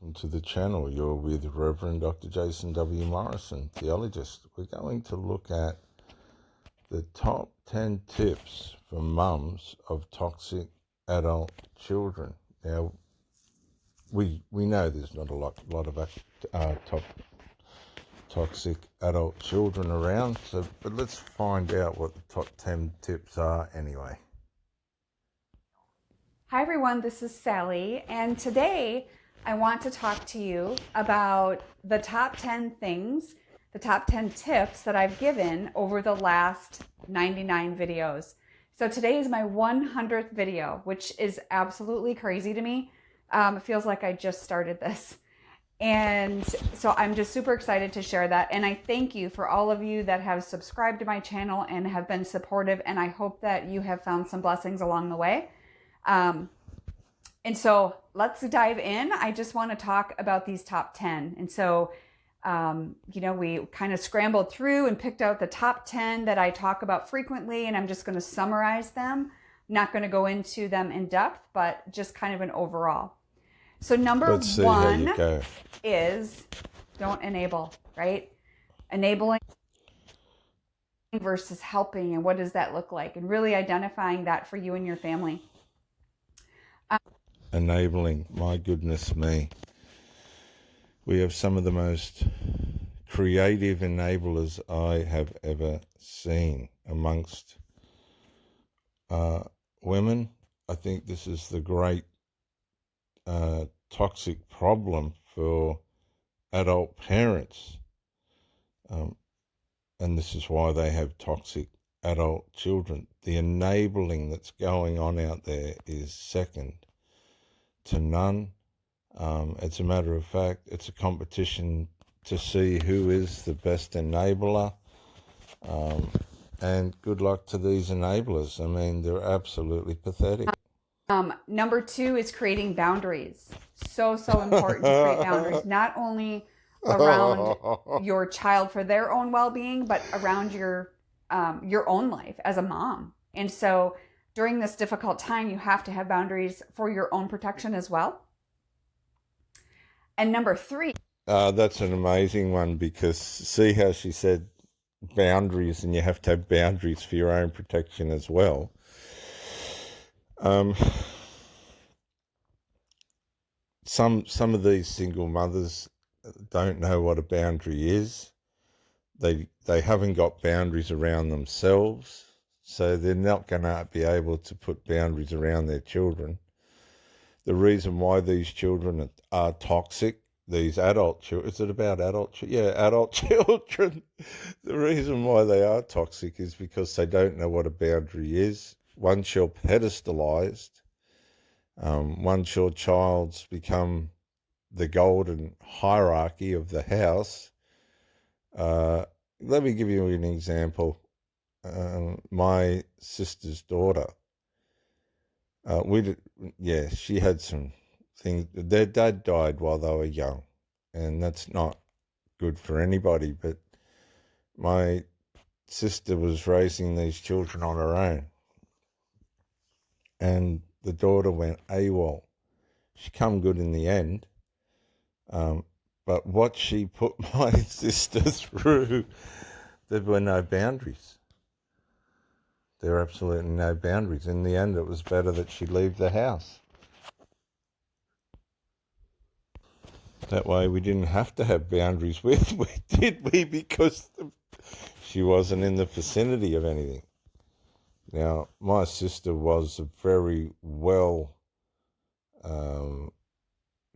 welcome to the channel. You're with Reverend Dr. Jason W. Morrison, theologist. We're going to look at the top 10 tips for mums of toxic adult children. Now, we know there's not a lot of toxic adult children around, but let's find out what the top 10 tips are anyway. Hi everyone, this is Sally, and today I want to talk to you about the top 10 things, the top 10 tips that I've given over the last 99 videos. So today is my 100th video, which is absolutely crazy to me. It feels like I just started this. And so I'm just super excited to share that. And I thank you for all of you that have subscribed to my channel and have been supportive. And I hope that you have found some blessings along the way. And so let's dive in. I just want to talk about these top 10. And so, we kind of scrambled through and picked out the top 10 that I talk about frequently, and I'm just going to summarize them. I'm not going to go into them in depth, but just kind of an overall. So number one is don't enable, right? Enabling versus helping, and what does that look like? And really identifying that for you and your family. Enabling, my goodness me. We have some of the most creative enablers I have ever seen amongst women. I think this is the great toxic problem for adult parents. And this is why they have toxic adult children. The enabling that's going on out there is second to none. It's a matter of fact, it's a competition to see who is the best enabler. And good luck to these enablers. I mean, they're absolutely pathetic. Number two is creating boundaries. So important to create boundaries, not only around your child for their own well-being, but around your own life as a mom. And so during this difficult time, you have to have boundaries for your own protection as well. And number three. That's an amazing one, because see how she said boundaries, and you have to have boundaries for your own protection as well. Some of these single mothers don't know what a boundary is. They haven't got boundaries around themselves, so they're not going to be able to put boundaries around their children. The reason why these children are toxic, these adult children, is it about adult children? Yeah, adult children. The reason why they are toxic is because they don't know what a boundary is. Once you're pedestalized, once your child's become the golden hierarchy of the house, let me give you an example. My sister's daughter, she had some things. Their dad died while they were young, and that's not good for anybody. But my sister was raising these children on her own, and the daughter went AWOL. She come good in the end, but what she put my sister through, there were no boundaries. There were absolutely no boundaries. In the end, it was better that she leave the house. That way we didn't have to have boundaries with, did we? Because she wasn't in the vicinity of anything. Now, my sister was a very well,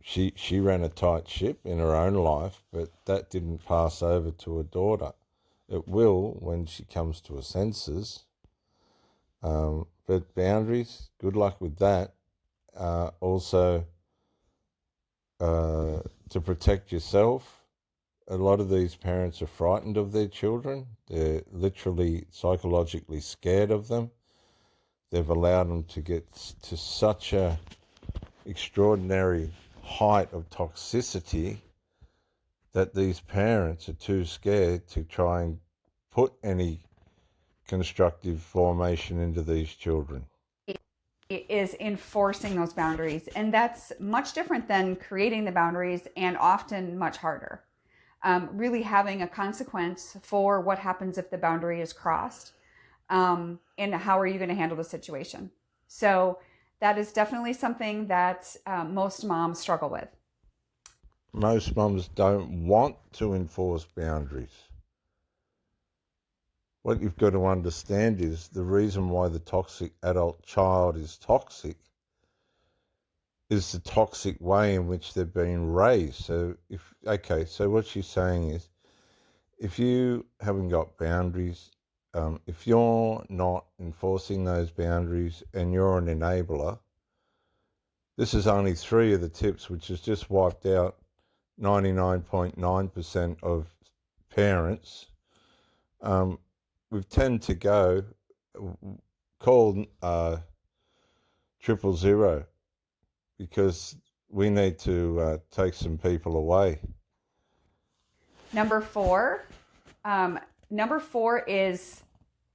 she ran a tight ship in her own life, but that didn't pass over to her daughter. It will when she comes to her senses. But boundaries, good luck with that. Also, to protect yourself, a lot of these parents are frightened of their children. They're literally psychologically scared of them. They've allowed them to get to such a extraordinary height of toxicity that these parents are too scared to try and put any constructive formation into these children. is enforcing those boundaries. And that's much different than creating the boundaries and often much harder. Really having a consequence for what happens if the boundary is crossed, and how are you going to handle the situation. So that is definitely something that most moms struggle with. Most mums don't want to enforce boundaries. What you've got to understand is the reason why the toxic adult child is toxic is the toxic way in which they've been raised. So so what she's saying is, if you haven't got boundaries, if you're not enforcing those boundaries and you're an enabler, this is only 3 of the tips, which has just wiped out 99.9% of parents. We tend to go call 000 because we need to take some people away. Number four, number four is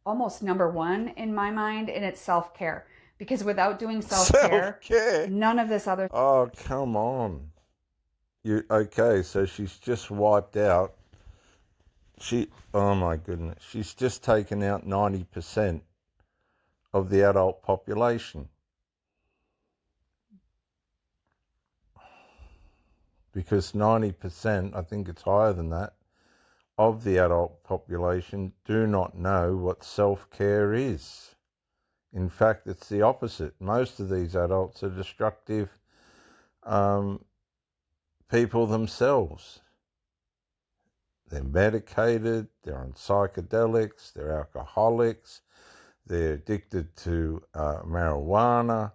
almost number one in my mind, and it's self-care. Because without doing self-care, none of this other. Oh, come on. Okay, so she's just wiped out. Oh my goodness, she's just taken out 90% of the adult population. Because 90%, I think it's higher than that, of the adult population do not know what self-care is. In fact, it's the opposite. Most of these adults are destructive people themselves. They're medicated, they're on psychedelics, they're alcoholics, they're addicted to marijuana,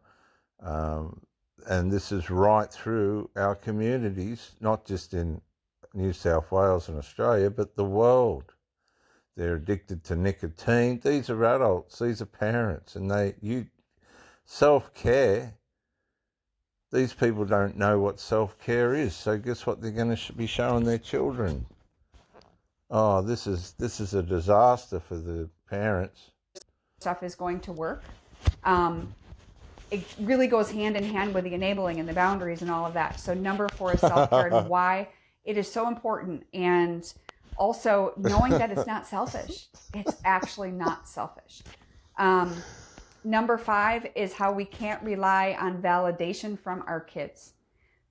and this is right through our communities, not just in New South Wales and Australia, but the world. They're addicted to nicotine. These are adults, these are parents, and self-care, these people don't know what self-care is, so guess what they're going to be showing their children? Oh, this is a disaster for the parents. Stuff is going to work. It really goes hand in hand with the enabling and the boundaries and all of that. So number four is self-care and why it is so important. And also knowing that it's not selfish. It's actually not selfish. Number five is how we can't rely on validation from our kids.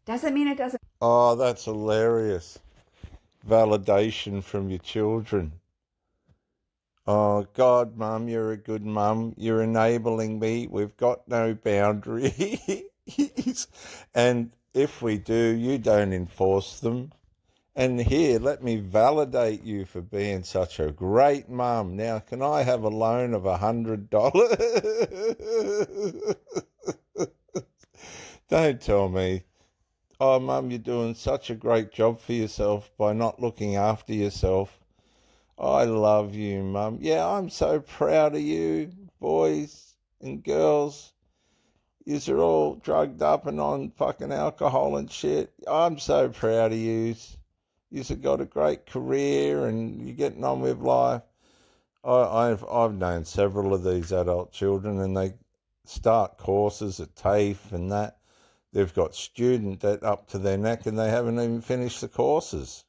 Doesn't mean it doesn't. Oh, that's hilarious. Validation from your children. Oh, God, Mum, you're a good mum. You're enabling me. We've got no boundaries. And if we do, you don't enforce them. And here, let me validate you for being such a great mum. Now, can I have a loan of $100? Don't tell me, oh, Mum, you're doing such a great job for yourself by not looking after yourself. I love you, Mum. Yeah, I'm so proud of you, boys and girls. Yous are all drugged up and on fucking alcohol and shit. I'm so proud of yous. Yous have got a great career and you're getting on with life. I've known several of these adult children, and they start courses at TAFE and that. They've got student debt up to their neck and they haven't even finished the courses.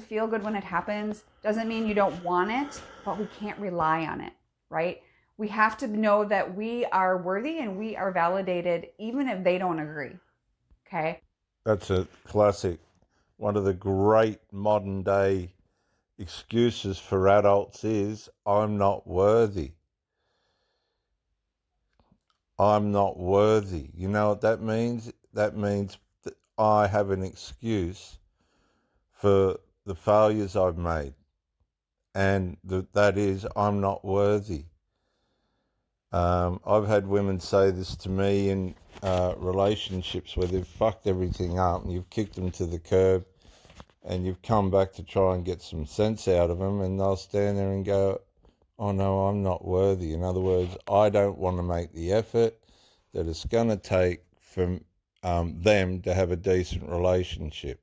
Feel good when it happens doesn't mean you don't want it, but we can't rely on it, right? We have to know that we are worthy and we are validated even if they don't agree. Okay? That's a classic. One of the great modern day excuses for adults is, I'm not worthy. I'm not worthy. You know what that means? That means that I have an excuse for the failures I've made. And that is, I'm not worthy. I've had women say this to me in relationships where they've fucked everything up and you've kicked them to the curb and you've come back to try and get some sense out of them, and they'll stand there and go, oh no, I'm not worthy. In other words, I don't want to make the effort that it's going to take for them to have a decent relationship.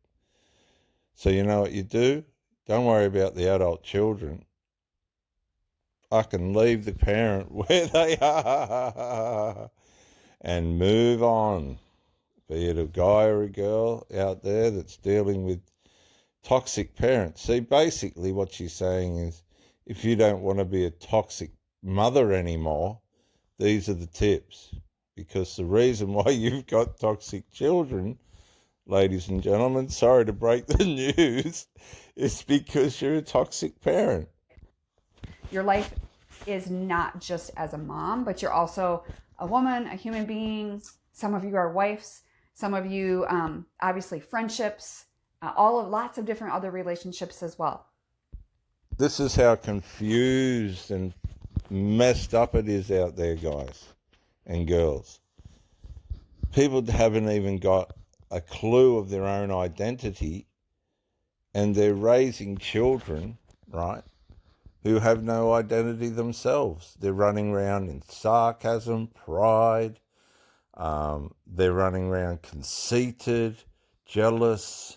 So you know what you do? Don't worry about the adult children. I can leave the parent where they are and move on. Be it a guy or a girl out there that's dealing with toxic parents. See, basically what she's saying is, if you don't want to be a toxic mother anymore, these are the tips. Because the reason why you've got toxic children, ladies and gentlemen, sorry to break the news, is because you're a toxic parent. Your life is not just as a mom, but you're also a woman, a human being. Some of you are wives. Some of you, obviously, friendships, lots of different other relationships as well. This is how confused and messed up it is out there, guys and girls. People haven't even got a clue of their own identity, and they're raising children, right, who have no identity themselves. They're running around in sarcasm, pride. They're running around conceited, jealous.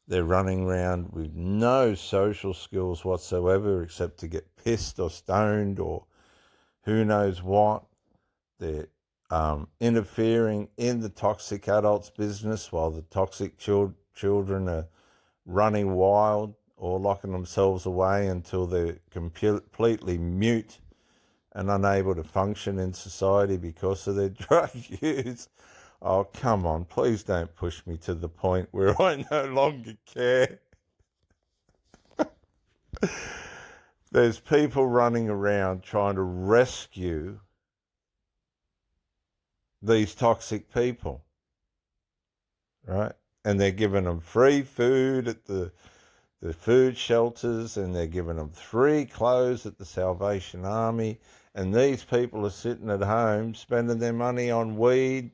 They're running around with no social skills whatsoever except to get pissed or stoned or who knows what. They're interfering in the toxic adult's business while the toxic children are running wild or locking themselves away until they're completely mute and unable to function in society because of their drug use. Oh, come on, please don't push me to the point where I no longer care. There's people running around trying to rescue these toxic people, right? And they're giving them free food at the food shelters, and they're giving them free clothes at the Salvation Army. And these people are sitting at home spending their money on weed,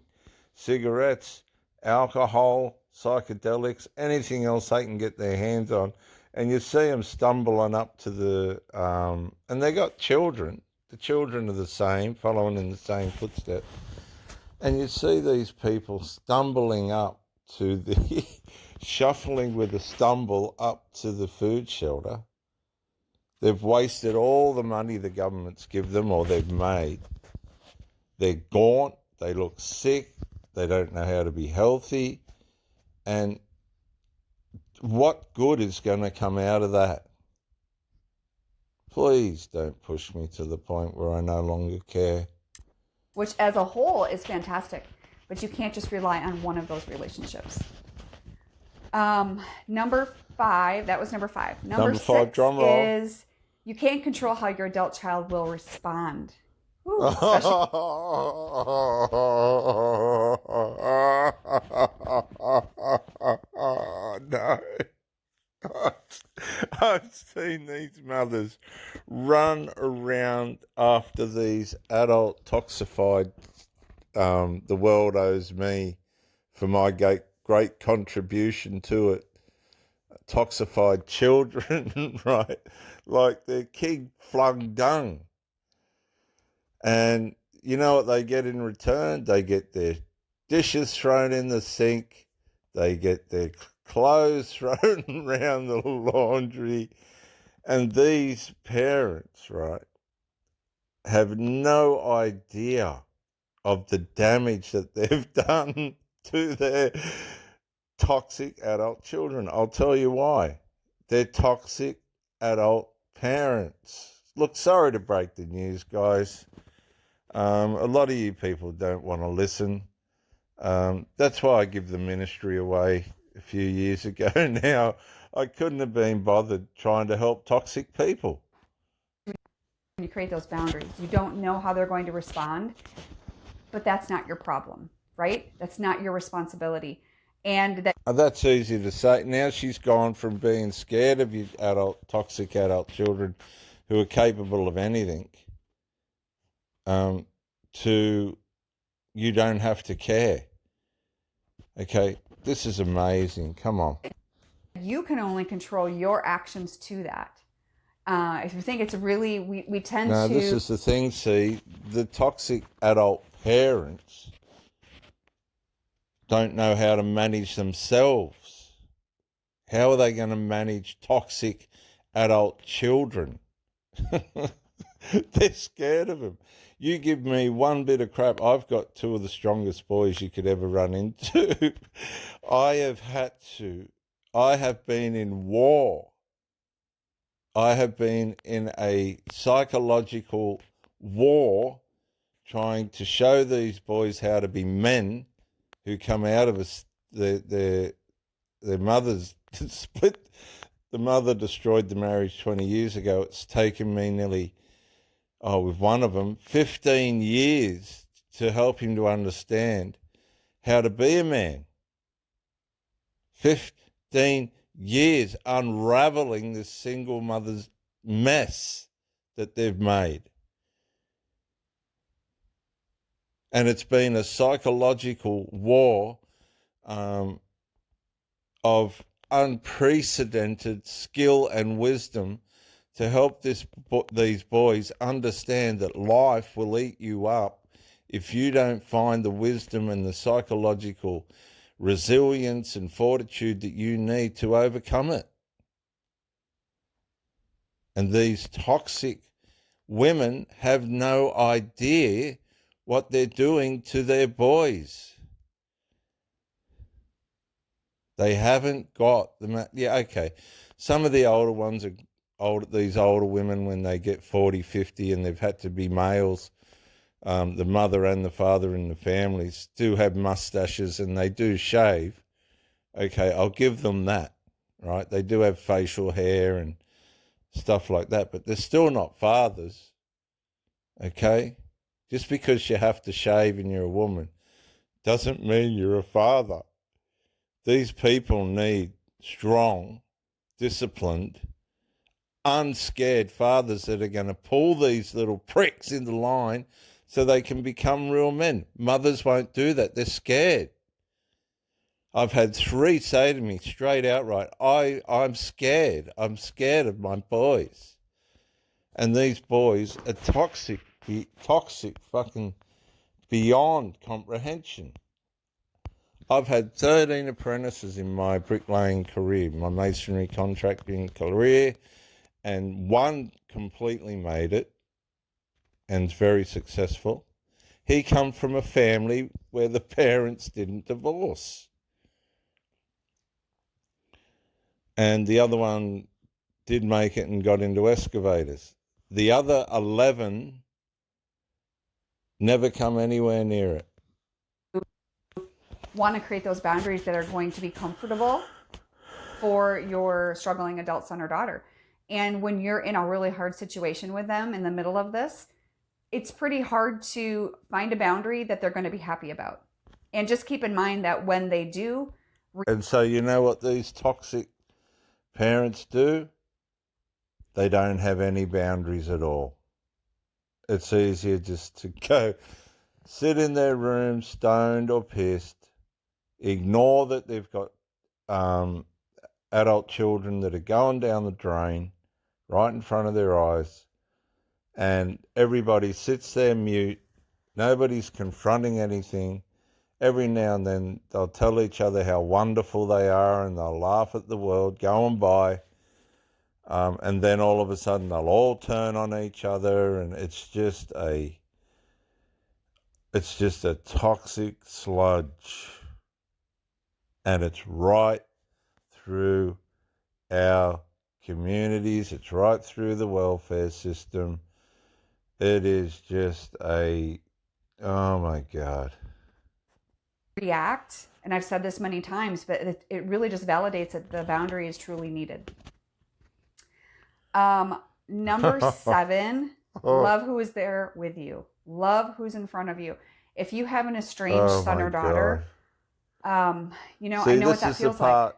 cigarettes, alcohol, psychedelics, anything else they can get their hands on. And you see them stumbling up to the, and they got children. The children are the same, following in the same footsteps. And you see these people stumbling up to the, shuffling with a stumble up to the food shelter. They've wasted all the money the governments give them or they've made. They're gaunt, they look sick, they don't know how to be healthy. And what good is going to come out of that? Please don't push me to the point where I no longer care. Which as a whole is fantastic, but you can't just rely on one of those relationships. Number 5, that was number 5. Number 5, 6 drum roll. is you can't control how your adult child will respond. Ooh, no. I've seen these mothers run around after these adult toxified, the world owes me for my great contribution to it, toxified children, right? Like they're king flung dung. And you know what they get in return? They get their dishes thrown in the sink. They get their clothes thrown around the laundry. And these parents, right, have no idea of the damage that they've done to their toxic adult children. I'll tell you why. They're toxic adult parents. Look, sorry to break the news, guys. A lot of you people don't want to listen. That's why I give the ministry away a few years ago now. I couldn't have been bothered trying to help toxic people. when you create those boundaries, you don't know how they're going to respond, but that's not your problem, right? That's not your responsibility. And that's easy to say. Now she's gone from being scared of you toxic adult children who are capable of anything, to you don't have to care. Okay, this is amazing. Come on. you can only control your actions to that. If you think it's really, we tend to... No, this is the thing, see, the toxic adult parents don't know how to manage themselves. How are they going to manage toxic adult children? They're scared of them. You give me one bit of crap, I've got two of the strongest boys you could ever run into. I have been in war. I have been in a psychological war trying to show these boys how to be men who come out of their mothers split. The mother destroyed the marriage 20 years ago. It's taken me with one of them, 15 years to help him to understand how to be a man. 15 years unraveling this single mother's mess that they've made. And it's been a psychological war of unprecedented skill and wisdom to help these boys understand that life will eat you up if you don't find the wisdom and the psychological resilience and fortitude that you need to overcome it. And these toxic women have no idea what they're doing to their boys. They haven't got okay. Some of the older ones are these older women, when they get 40, 50 and they've had to be males, the mother and the father in the families do have mustaches and they do shave. Okay, I'll give them that, right? They do have facial hair and stuff like that, but they're still not fathers, okay? Just because you have to shave and you're a woman doesn't mean you're a father. These people need strong, disciplined, unscared fathers that are going to pull these little pricks into line so they can become real men. Mothers won't do that. They're scared. I've had 3 say to me straight outright, I'm scared. I'm scared of my boys. And these boys are toxic fucking beyond comprehension. I've had 13 apprentices in my bricklaying career, my masonry contracting career, and one completely made it and is very successful. He come from a family where the parents didn't divorce. And the other one did make it and got into excavators. The other 11 never come anywhere near it. Want to create those boundaries that are going to be comfortable for your struggling adult son or daughter. And when you're in a really hard situation with them in the middle of this, it's pretty hard to find a boundary that they're going to be happy about. And just keep in mind that when they do. And so you know what these toxic parents do? They don't have any boundaries at all. It's easier just to go sit in their room stoned or pissed, ignore that they've got adult children that are going down the drain right in front of their eyes, and everybody sits there mute. Nobody's confronting anything. Every now and then they'll tell each other how wonderful they are and they'll laugh at the world going by. And then all of a sudden they'll all turn on each other, and it's just a toxic sludge. And it's right through our communities. It's right through the welfare system. It is just oh my God. React, and I've said this many times, but it really just validates that the boundary is truly needed. Number 7, love who is there with you. Love who's in front of you. If you have an estranged son or daughter, See, I know what that feels like.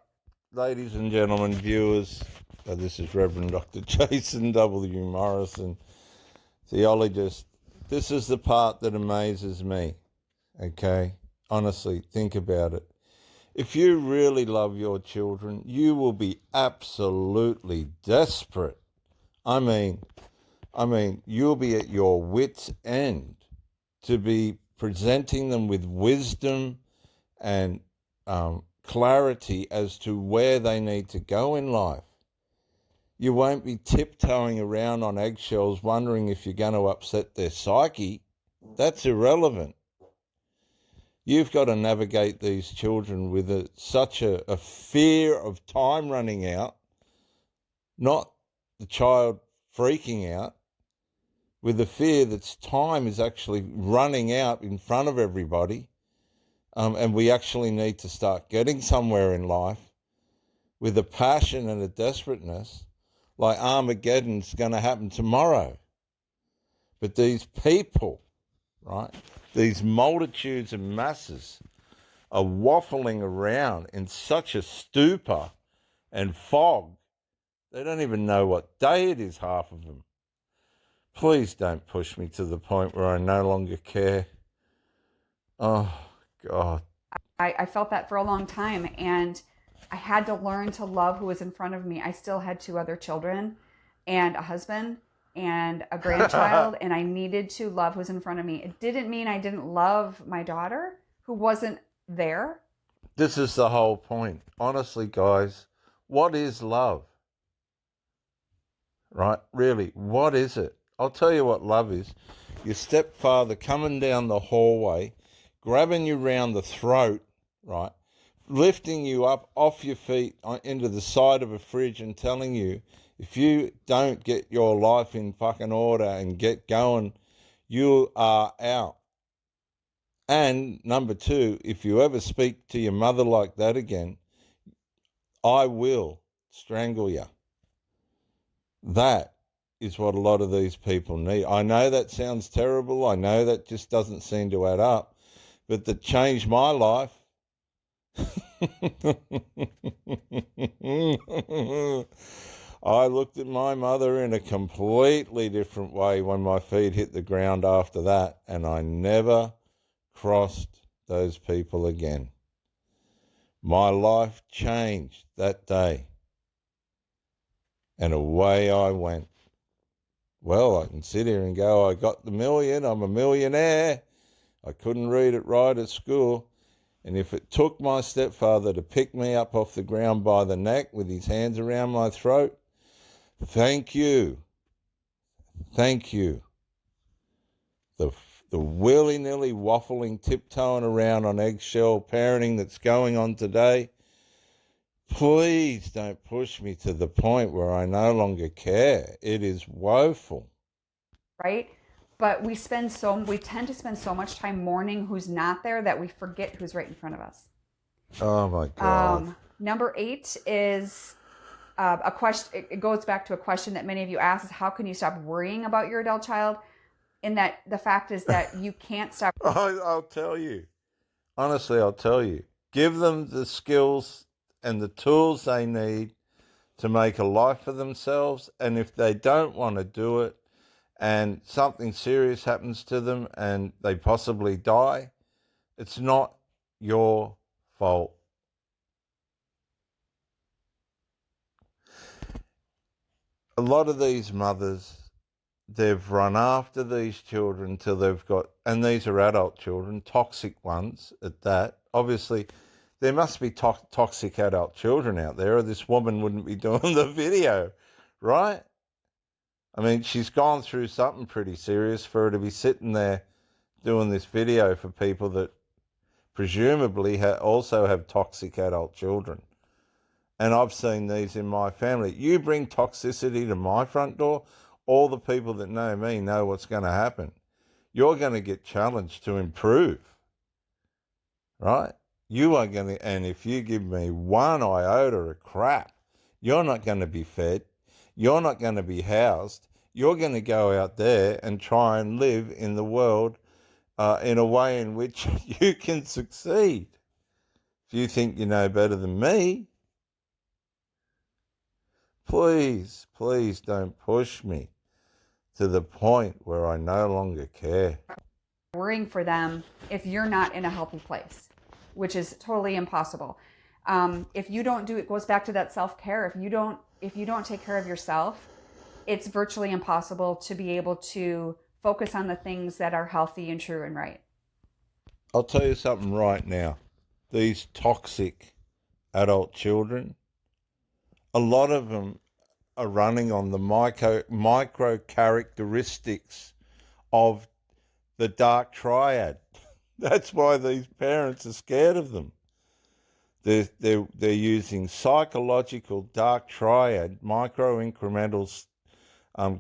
Ladies and gentlemen, viewers, this is Reverend Dr. Jason W. Morrison, theologist. This is the part that amazes me, okay? Honestly, think about it. If you really love your children, you will be absolutely desperate. I mean, you'll be at your wit's end to be presenting them with wisdom and clarity as to where they need to go in life. You won't be tiptoeing around on eggshells wondering if you're going to upset their psyche. That's irrelevant. You've got to navigate these children with such a fear of time running out, not the child freaking out, with the fear that time is actually running out in front of everybody, and we actually need to start getting somewhere in life with a passion and a desperateness like Armageddon's going to happen tomorrow. But these people, right, these multitudes and masses are waffling around in such a stupor and fog, they don't even know what day it is, half of them. Please don't push me to the point where I no longer care. Oh, God. I felt that for a long time, and I had to learn to love who was in front of me. I still had two other children and a husband and a grandchild, and I needed to love who was in front of me. It didn't mean I didn't love my daughter who wasn't there. This is the whole point. Honestly, guys, what is love? Right? Really, what is it? I'll tell you what love is. Your stepfather coming down the hallway, grabbing you round the throat, right? Lifting you up off your feet into the side of a fridge and telling you, if you don't get your life in fucking order and get going, you are out. And number two, if you ever speak to your mother like that again, I will strangle you. That is what a lot of these people need. I know that sounds terrible. I know that just doesn't seem to add up. But that changed my life. I looked at my mother in a completely different way when my feet hit the ground after that, and I never crossed those people again. My life changed that day, and away I went. Well, I can sit here and go, I got the million, I'm a millionaire. I couldn't read it right at school. And if it took my stepfather to pick me up off the ground by the neck with his hands around my throat, thank you. Thank you. The willy-nilly waffling, tiptoeing around on eggshell parenting that's going on today, please don't push me to the point where I no longer care. It is woeful. Right? But we tend to spend so much time mourning who's not there that we forget who's right in front of us. Oh my God. Number 8 is a question. It goes back to a question that many of you ask: is how can you stop worrying about your adult child? And that the fact is that you can't stop. I'll tell you. Honestly, I'll tell you. Give them the skills and the tools they need to make a life for themselves. And if they don't want to do it and something serious happens to them and they possibly die, it's not your fault. A lot of these mothers, they've run after these children till they've got, and these are adult children, toxic ones at that. Obviously, there must be toxic adult children out there, or this woman wouldn't be doing the video, right? I mean, she's gone through something pretty serious for her to be sitting there doing this video for people that presumably also have toxic adult children. And I've seen these in my family. You bring toxicity to my front door, all the people that know me know what's going to happen. You're going to get challenged to improve, right? You are going to, and if you give me one iota of crap, you're not going to be fed. You're not going to be housed. You're going to go out there and try and live in the world in a way in which you can succeed. If you think you know better than me, please, please don't push me to the point where I no longer care. Worrying for them if you're not in a healthy place, which is totally impossible. If you don't do it, goes back to that self-care. If you don't take care of yourself, it's virtually impossible to be able to focus on the things that are healthy and true and right. I'll tell you something right now. These toxic adult children, a lot of them are running on the micro characteristics of the dark triad. That's why these parents are scared of them. They're using psychological dark triad, micro incremental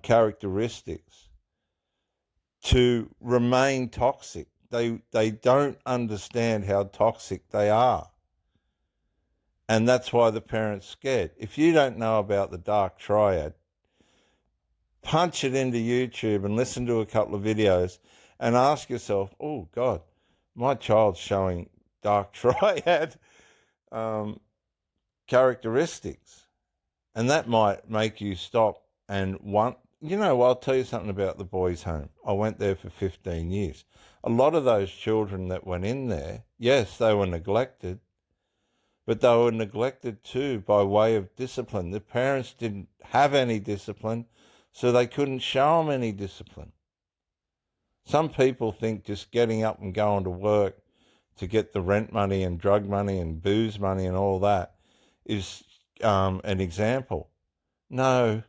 characteristics to remain toxic. They don't understand how toxic they are. And that's why the parent's scared. If you don't know about the dark triad, punch it into YouTube and listen to a couple of videos and ask yourself, oh, God, my child's showing dark triad characteristics. And that might make you stop and want, I'll tell you something about the boys' home. I went there for 15 years. A lot of those children that went in there, yes, they were neglected, but they were neglected too by way of discipline. The parents didn't have any discipline, so they couldn't show them any discipline. Some people think just getting up and going to work to get the rent money and drug money and booze money and all that is an example. No.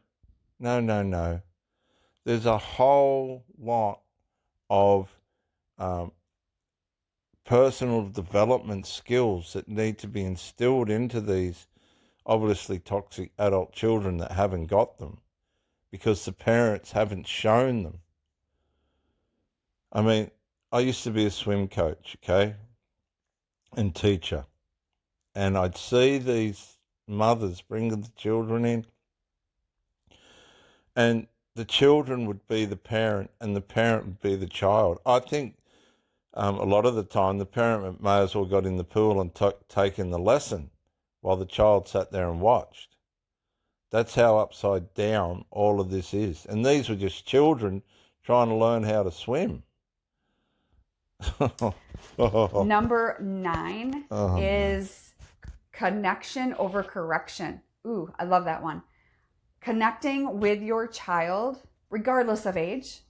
There's a whole lot of personal development skills that need to be instilled into these obviously toxic adult children that haven't got them because the parents haven't shown them. I mean, I used to be a swim coach, okay, and teacher, and I'd see these mothers bringing the children in, and the children would be the parent and the parent would be the child. I think a lot of the time the parent may as well got in the pool and taken the lesson while the child sat there and watched. That's how upside down all of this is. And these were just children trying to learn how to swim. Number 9 is connection over correction. Ooh, I love that one. Connecting with your child, regardless of age.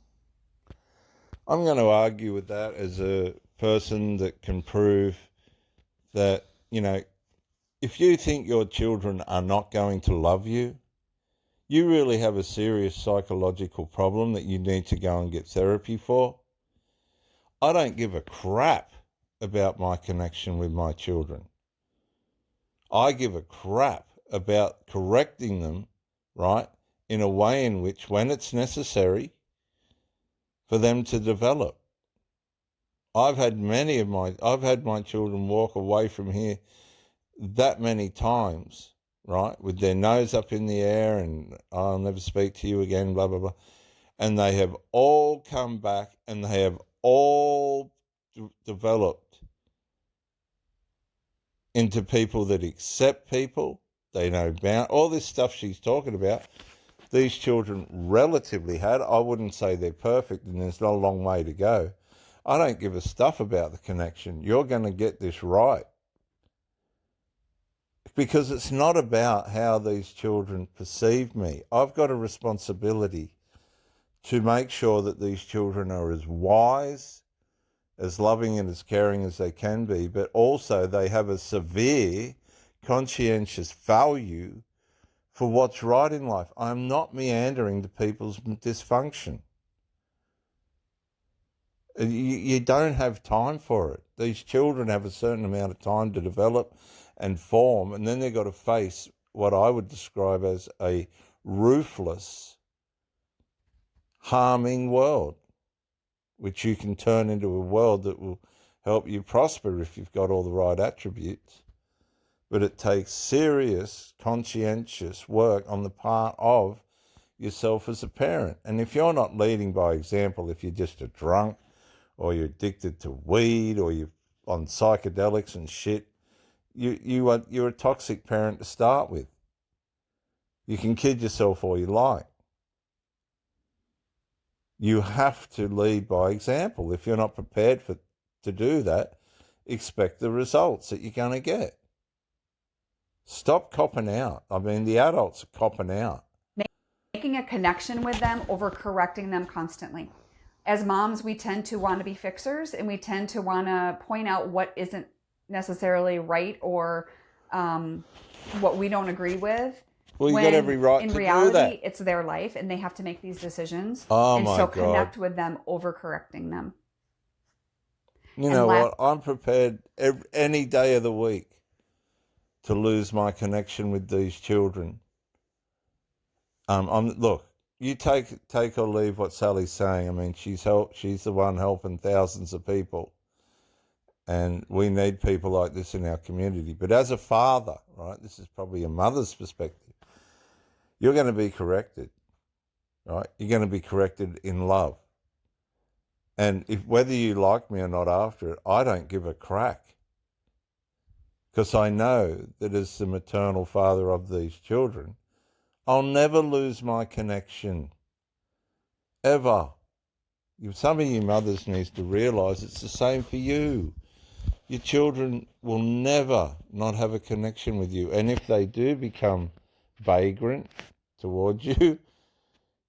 I'm going to argue with that as a person that can prove that, if you think your children are not going to love you, you really have a serious psychological problem that you need to go and get therapy for. I don't give a crap about my connection with my children. I give a crap about correcting them, right, in a way in which, when it's necessary, for them to develop. I've had my children walk away from here that many times, right, with their nose up in the air and I'll never speak to you again, blah, blah, blah. And they have all come back and they have all developed into people that accept people. They know all this stuff she's talking about. These children relatively had. I wouldn't say they're perfect and there's not a long way to go. I don't give a stuff about the connection. You're going to get this right. Because it's not about how these children perceive me. I've got a responsibility to make sure that these children are as wise, as loving and as caring as they can be, but also they have a severe, conscientious value for what's right in life. I'm not meandering to people's dysfunction. You don't have time for it. These children have a certain amount of time to develop and form, and then they've got to face what I would describe as a ruthless, harming world, which you can turn into a world that will help you prosper if you've got all the right attributes. But it takes serious, conscientious work on the part of yourself as a parent. And if you're not leading by example, if you're just a drunk or you're addicted to weed or you're on psychedelics and shit, you're a toxic parent to start with. You can kid yourself all you like. You have to lead by example. If you're not prepared to do that, expect the results that you're going to get. Stop copping out. I mean, the adults are copping out. Making a connection with them over correcting them constantly. As moms, we tend to want to be fixers and we tend to want to point out what isn't necessarily right or what we don't agree with. Well, you got every right to do that. In reality, it's their life and they have to make these decisions. Oh, and my so God. Connect with them over correcting them. You And know what? I'm prepared any day of the week to lose my connection with these children. Look. You take or leave what Sally's saying. I mean, she's the one helping thousands of people, and we need people like this in our community. But as a father, right, this is probably a mother's perspective. You're going to be corrected, right? You're going to be corrected in love, and if whether you like me or not after it, I don't give a crack, because I know that as the maternal father of these children, I'll never lose my connection, ever. Some of you mothers need to realise it's the same for you. Your children will never not have a connection with you. And if they do become vagrant towards you,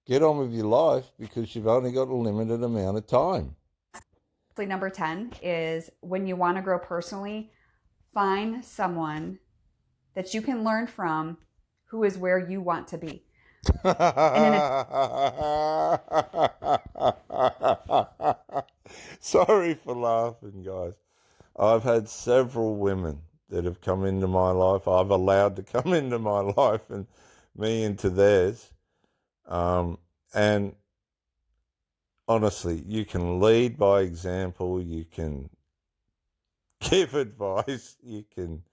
get on with your life, because you've only got a limited amount of time. number 10 is, when you want to grow personally, find someone that you can learn from who is where you want to be. Sorry for laughing, guys. I've had several women that have come into my life. I've allowed to come into my life, and me into theirs. And honestly, you can lead by example. You can give advice. You can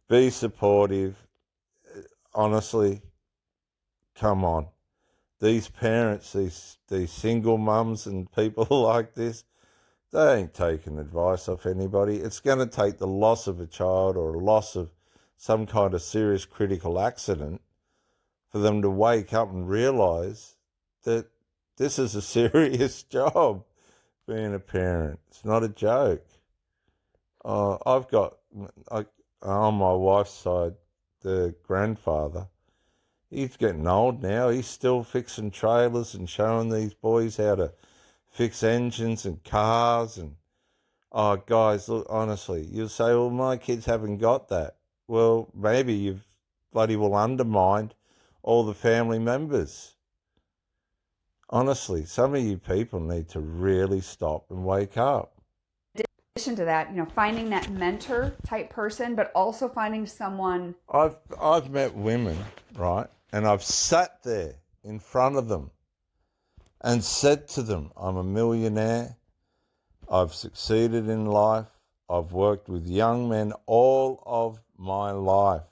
be supportive. Honestly, come on. These parents, these single mums and people like this, they ain't taking advice off anybody. It's going to take the loss of a child or a loss of some kind of serious critical accident for them to wake up and realise that this is a serious job, being a parent. It's not a joke. I've got, on my wife's side, the grandfather. He's getting old now. He's still fixing trailers and showing these boys how to fix engines and cars. And, oh, guys, look, honestly, you'll say, well, my kids haven't got that. Well, maybe you've bloody well undermined all the family members. Honestly, some of you people need to really stop and wake up. In addition to that, finding that mentor type person, but also finding someone. I've met women, right, and I've sat there in front of them and said to them, I'm a millionaire, I've succeeded in life, I've worked with young men all of my life,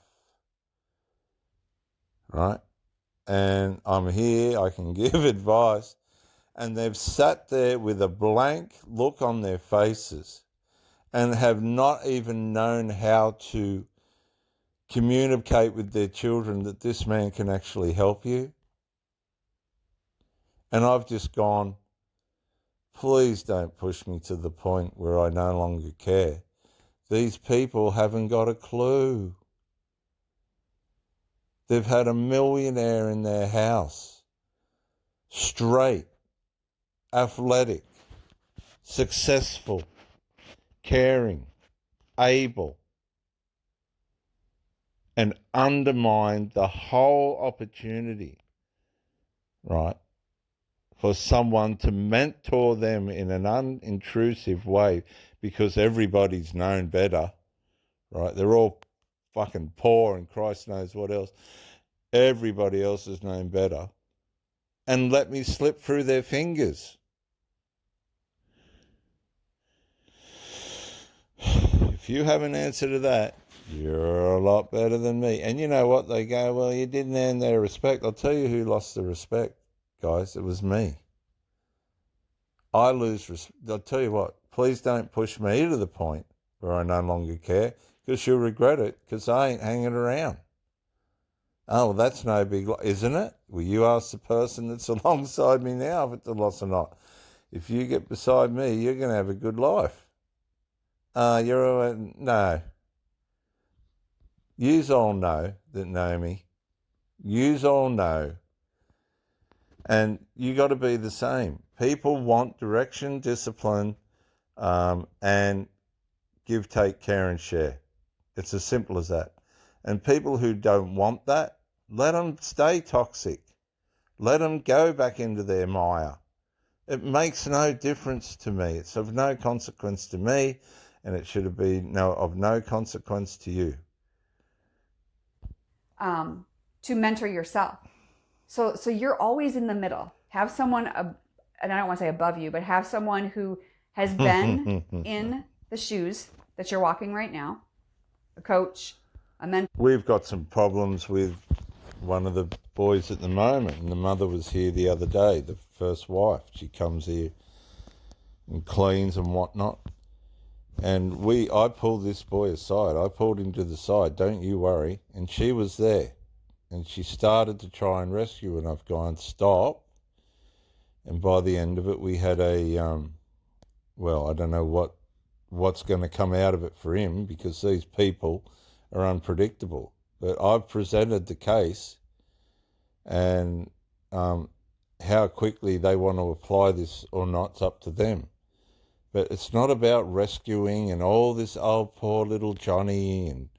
right, and I'm here, I can give advice, and they've sat there with a blank look on their faces and have not even known how to communicate with their children that this man can actually help you. And I've just gone, please don't push me to the point where I no longer care. These people haven't got a clue. They've had a millionaire in their house, straight, athletic, successful, caring, able, and undermined the whole opportunity, right, for someone to mentor them in an unintrusive way, because everybody's known better, right? They're all fucking poor and Christ knows what else. Everybody else has known better. And let me slip through their fingers. If you have an answer to that, you're a lot better than me. And you know what? They go, well, you didn't earn their respect. I'll tell you who lost the respect, guys. It was me. I lose respect. I'll tell you what, please don't push me to the point where I no longer care, because you'll regret it, because I ain't hanging around. Oh, well, that's no big loss, isn't it? Well, you ask the person that's alongside me now if it's a loss or not. If you get beside me, you're going to have a good life. No. Yous all know that know me. Yous all know. And you got to be the same. People want direction, discipline, and give, take, care, and share. It's as simple as that. And people who don't want that, let them stay toxic. Let them go back into their mire. It makes no difference to me. It's of no consequence to me, and it should be of no consequence to you. To mentor yourself. So you're always in the middle. Have someone, and I don't want to say above you, but have someone who has been in the shoes that you're walking right now, a coach, a mentor. We've got some problems with one of the boys at the moment, and the mother was here the other day, the first wife. She comes here and cleans and whatnot. And I pulled this boy aside. I pulled him to the side, don't you worry. And she was there. And she started to try and rescue, and I've gone, stop. And by the end of it, we had I don't know what's going to come out of it for him, because these people are unpredictable. But I've presented the case, and how quickly they want to apply this or not's up to them. But it's not about rescuing and all this, oh, poor little Johnny and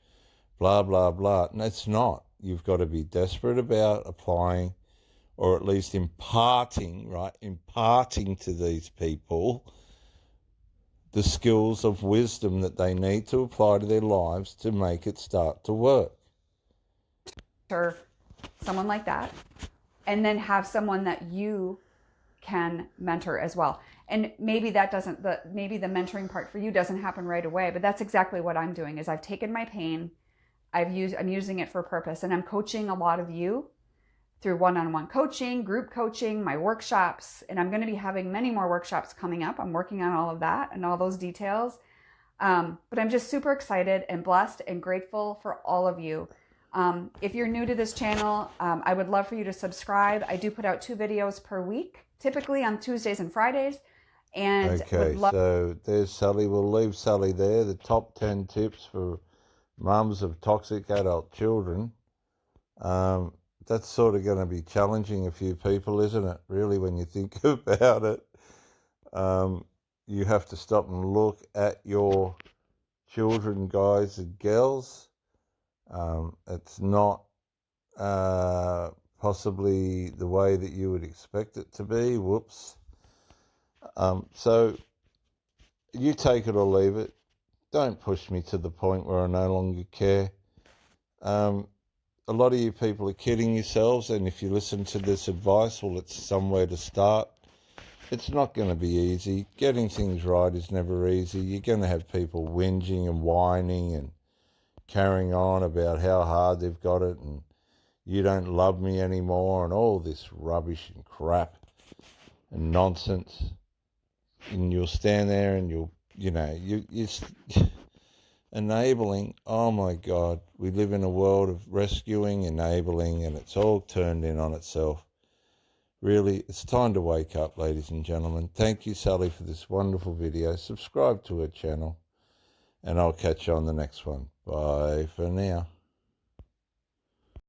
blah, blah, blah. No, it's not. You've got to be desperate about applying, or at least imparting to these people the skills of wisdom that they need to apply to their lives to make it start to work. Or someone like that, and then have someone that you can mentor as well. And maybe maybe the mentoring part for you doesn't happen right away, but that's exactly what I'm doing. Is I've taken my pain, I'm using it for a purpose, and I'm coaching a lot of you through one-on-one coaching, group coaching, my workshops, and I'm going to be having many more workshops coming up. I'm working on all of that and all those details. But I'm just super excited and blessed and grateful for all of you. If you're new to this channel, I would love for you to subscribe. I do put out 2 videos per week, typically on Tuesdays and Fridays. And okay, so there's Sally. We'll leave Sally there. The top 10 tips for mums of toxic adult children. That's sort of going to be challenging a few people, isn't it? Really, when you think about it, you have to stop and look at your children, guys and girls. It's not possibly the way that you would expect it to be. Whoops. So you take it or leave it. Don't push me to the point where I no longer care. A lot of you people are kidding yourselves, and if you listen to this advice, well, it's somewhere to start. It's not going to be easy. Getting things right is never easy. You're going to have people whinging and whining and carrying on about how hard they've got it and you don't love me anymore and all this rubbish and crap and nonsense. And you'll stand there and you're enabling. Oh my God, we live in a world of rescuing, enabling, and it's all turned in on itself. Really, it's time to wake up, ladies and gentlemen. Thank you, Sally, for this wonderful video. Subscribe to her channel, and I'll catch you on the next one. Bye for now.